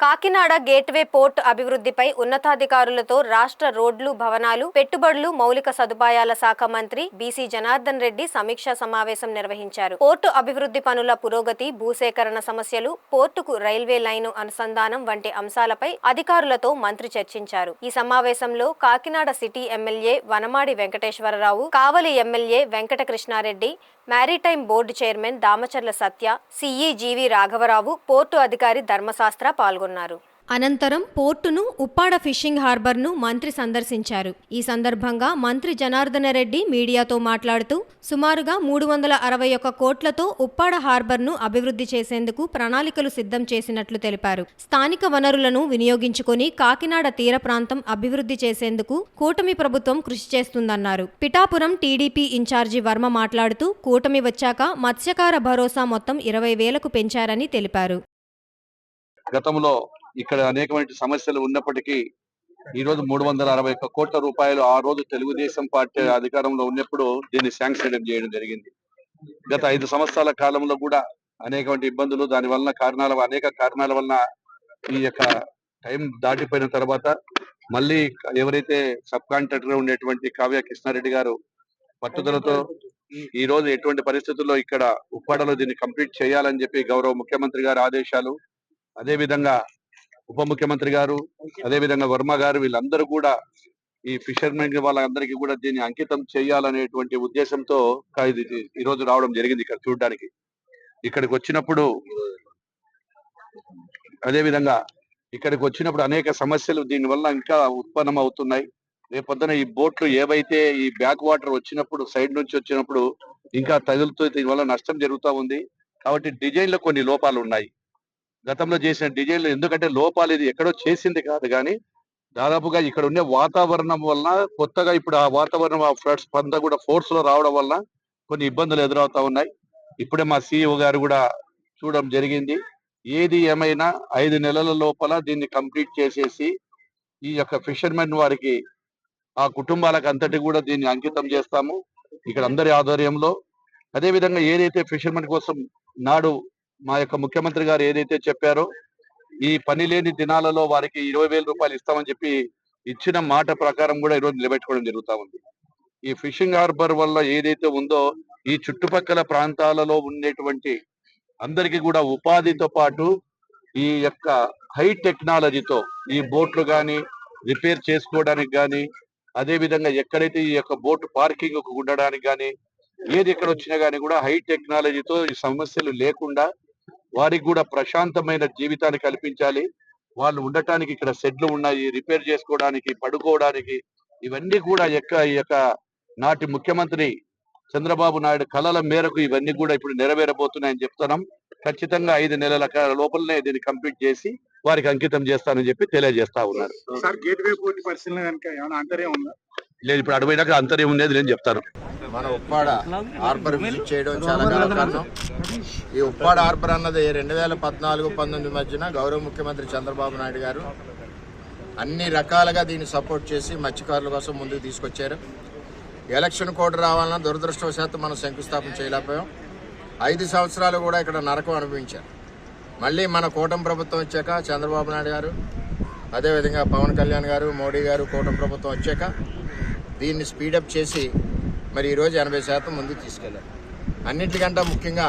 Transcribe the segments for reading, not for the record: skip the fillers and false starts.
Kakinada gateway port అభివృద్ధిపై ఉన్నతాధికారులతో రాష్ట్ర రోడ్లు, భవనాలు, పెట్టుబడులు, మౌలిక సదుపాయాల శాఖ మంత్రి బీసీ జనార్దన్ రెడ్డి సమీక్షా సమావేశం నిర్వహించారు. పోర్టు అభివృద్ధి పనుల పురోగతి, భూసేకరణ సమస్యలు, పోర్టుకు రైల్వే లైను అనుసంధానం వంటి అంశాలపై అధికారులతో మంత్రి చర్చించారు. ఈ సమావేశంలో Kakinada city MLA Vanamadi Venkateswararao, Kavali MLA Venkata Krishnareddy, maritime board chairman Damacharla Satya, CE GV రాఘవరావు, పోర్టు అధికారి ధర్మశాస్త్ర పాల్గొన్నారు. అనంతరం పోర్టును, ఉప్పాడ ఫిషింగ్ హార్బర్ను మంత్రి సందర్శించారు. ఈ సందర్భంగా మంత్రి జనార్దన రెడ్డి మీడియాతో మాట్లాడుతూ సుమారుగా 361 కోట్లతో ఉప్పాడ హార్బర్ను అభివృద్ధి చేసేందుకు ప్రణాళికలు సిద్ధం చేసినట్లు తెలిపారు. స్థానిక వనరులను వినియోగించుకొని కాకినాడ తీర ప్రాంతం అభివృద్ధి చేసేందుకు కూటమి ప్రభుత్వం కృషి చేస్తుందన్నారు. పిఠాపురం టీడీపీ ఇన్ఛార్జి వర్మ మాట్లాడుతూ కూటమి వచ్చాక మత్స్యకార భరోసా మొత్తం 20,000కు పెంచారని తెలిపారు. గతంలో ఇక్కడ అనేకమైన సమస్యలు ఉన్నప్పటికీ ఈ రోజు 361 కోట్ల రూపాయలు ఆ రోజు తెలుగుదేశం పార్టీ అధికారంలో ఉన్నప్పుడు దీన్ని శాంక్షన్ చేయడం జరిగింది. గత 5 సంవత్సరాల కాలంలో కూడా అనేకమైన ఇబ్బందులు, దాని వలన అనేక కారణాల వలన ఈ యొక్క టైం దాటిపోయిన తర్వాత మళ్ళీ ఎవరైతే సబ్ కాంట్రాక్టర్ ఉండేటువంటి కావ్య కృష్ణారెడ్డి గారు పట్టుదలతో ఈ రోజు ఎటువంటి పరిస్థితుల్లో ఇక్కడ ఉప్పాడలో దీన్ని కంప్లీట్ చేయాలని చెప్పి గౌరవ ముఖ్యమంత్రి గారి ఆదేశాలు, అదే విధంగా ఉప ముఖ్యమంత్రి గారు, అదే విధంగా వర్మ గారు, వీళ్ళందరూ కూడా ఈ ఫిషర్మెన్ వాళ్ళందరికీ కూడా దీన్ని అంకితం చేయాలనేటువంటి ఉద్దేశంతో ఈ రోజు రావడం జరిగింది. ఇక్కడ చూడడానికి ఇక్కడికి వచ్చినప్పుడు అనేక సమస్యలు దీని వల్ల ఇంకా ఉత్పన్నం అవుతున్నాయి. రేపొద్దున ఈ బోట్లు ఏవైతే ఈ బ్యాక్ వాటర్ వచ్చినప్పుడు, సైడ్ నుంచి వచ్చినప్పుడు ఇంకా తగులుతూ దీనివల్ల నష్టం జరుగుతూ ఉంది. కాబట్టి డిజైన్ లో కొన్ని లోపాలు ఉన్నాయి. గతంలో చేసిన డిజైన్లు ఎందుకంటే లోపాలు ఇది ఎక్కడో చేసింది కాదు, కానీ దాదాపుగా ఇక్కడ ఉండే వాతావరణం వలన కొత్తగా ఇప్పుడు ఆ వాతావరణం ఫ్లడ్స్ అంతా కూడా ఫోర్స్ లో రావడం వల్ల కొన్ని ఇబ్బందులు ఎదురవుతా ఉన్నాయి. ఇప్పుడే మా సిఇఓ గారు కూడా చూడడం జరిగింది. ఏది ఏమైనా 5 నెలల లోపల దీన్ని కంప్లీట్ చేసేసి ఈ యొక్క ఫిషర్మెన్ వారికి, ఆ కుటుంబాలకు అంతటి కూడా దీన్ని అంకితం చేస్తాము ఇక్కడ అందరి ఆధ్వర్యంలో. అదే విధంగా ఏదైతే ఫిషర్మెన్ కోసం నాడు మా యొక్క ముఖ్యమంత్రి గారు ఏదైతే చెప్పారో ఈ పని లేని దినాలలో వారికి 20,000 రూపాయలు ఇస్తామని చెప్పి ఇచ్చిన మాట ప్రకారం కూడా ఈరోజు నిలబెట్టుకోవడం జరుగుతూ ఉంది. ఈ ఫిషింగ్ హార్బర్ వల్ల ఏదైతే ఉందో ఈ చుట్టుపక్కల ప్రాంతాలలో ఉండేటువంటి అందరికీ కూడా ఉపాధితో పాటు ఈ యొక్క హై టెక్నాలజీతో ఈ బోట్లు కానీ రిపేర్ చేసుకోవడానికి కానీ, అదే విధంగా ఎక్కడైతే ఈ యొక్క బోట్ పార్కింగ్ ఉండడానికి కానీ, ఏది ఎక్కడ వచ్చినా కానీ కూడా హై టెక్నాలజీతో ఈ సమస్యలు లేకుండా వారికి కూడా ప్రశాంతమైన జీవితాన్ని కల్పించాలి. వాళ్ళు ఉండటానికి ఇక్కడ షెడ్లు ఉన్నాయి, రిపేర్ చేసుకోవడానికి, పడుకోవడానికి. ఇవన్నీ కూడా ఈ యొక్క నాటి ముఖ్యమంత్రి చంద్రబాబు నాయుడు కళల మేరకు ఇవన్నీ కూడా ఇప్పుడు నెరవేరబోతున్నాయని చెప్తున్నాం. ఖచ్చితంగా 5 నెలల లోపలనే దీన్ని కంప్లీట్ చేసి వారికి అంకితం చేస్తానని చెప్పి తెలియజేస్తా ఉన్నారు. లేదు, ఇప్పుడు అడవైనాక అంతర్యం ఉండేది నేను చెప్తాను. మన ఉప్పాడ హార్బర్ విజిట్ చేయడం చాలా గర్వకారణం. ఈ ఉప్పాడ హార్బర్ అన్నది 2014-19 మధ్యన గౌరవ ముఖ్యమంత్రి చంద్రబాబు నాయుడు గారు అన్ని రకాలుగా దీన్ని సపోర్ట్ చేసి మత్స్యకారుల కోసం ముందుకు తీసుకొచ్చారు. ఎలక్షన్ కోడ్ రావాలన్నా దురదృష్టవశాత్తు మనం శంకుస్థాపన చేయలేకపోయాం. 5 సంవత్సరాలు కూడా ఇక్కడ నరకం అనుభవించారు. మళ్ళీ మన కూటమి ప్రభుత్వం వచ్చాక చంద్రబాబు నాయుడు గారు, అదేవిధంగా పవన్ కళ్యాణ్ గారు, మోడీ గారు కూటమి ప్రభుత్వం వచ్చాక దీన్ని స్పీడప్ చేసి మరి ఈరోజు 80% ముందుకు తీసుకెళ్లారు. అన్నింటికంటే ముఖ్యంగా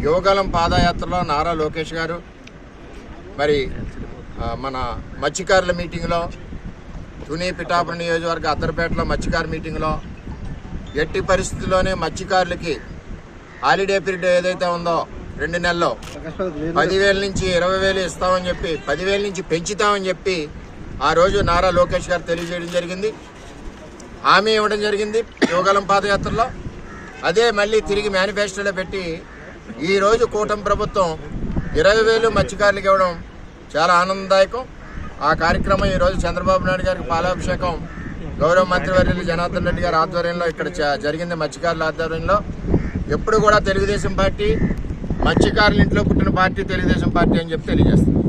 యువగలం పాదయాత్రలో నారా లోకేష్ గారు మరి మన మత్స్యకారుల మీటింగ్లో, తుని పిఠాపురం నియోజకవర్గ అద్దరపేటలో మత్స్యకారు మీటింగ్లో ఎట్టి పరిస్థితుల్లోనే మత్స్యకారులకి హాలిడే పీరియడ్ ఏదైతే ఉందో 2 నెలల్లో 10,000 నుంచి 20,000 ఇస్తామని చెప్పి 10,000 నుంచి పెంచుతామని చెప్పి ఆ రోజు నారా లోకేష్ గారు తెలియజేయడం జరిగింది, హామీ ఇవ్వడం జరిగింది యువగలం పాదయాత్రలో. అదే మళ్ళీ తిరిగి మేనిఫెస్టోలో పెట్టి ఈరోజు కూటమి ప్రభుత్వం 20,000 మత్స్యకారులకు ఇవ్వడం చాలా ఆనందదాయకం. ఆ కార్యక్రమం ఈరోజు చంద్రబాబు నాయుడు గారికి పాలాభిషేకం గౌరవ మంత్రివర్యులు జనార్దన్ రెడ్డి గారి ఆధ్వర్యంలో ఇక్కడ జరిగింది. మత్స్యకారుల ఆధ్వర్యంలో ఎప్పుడు కూడా తెలుగుదేశం పార్టీ మత్స్యకారుల ఇంట్లో పుట్టిన పార్టీ తెలుగుదేశం పార్టీ అని చెప్పి తెలియజేస్తుంది.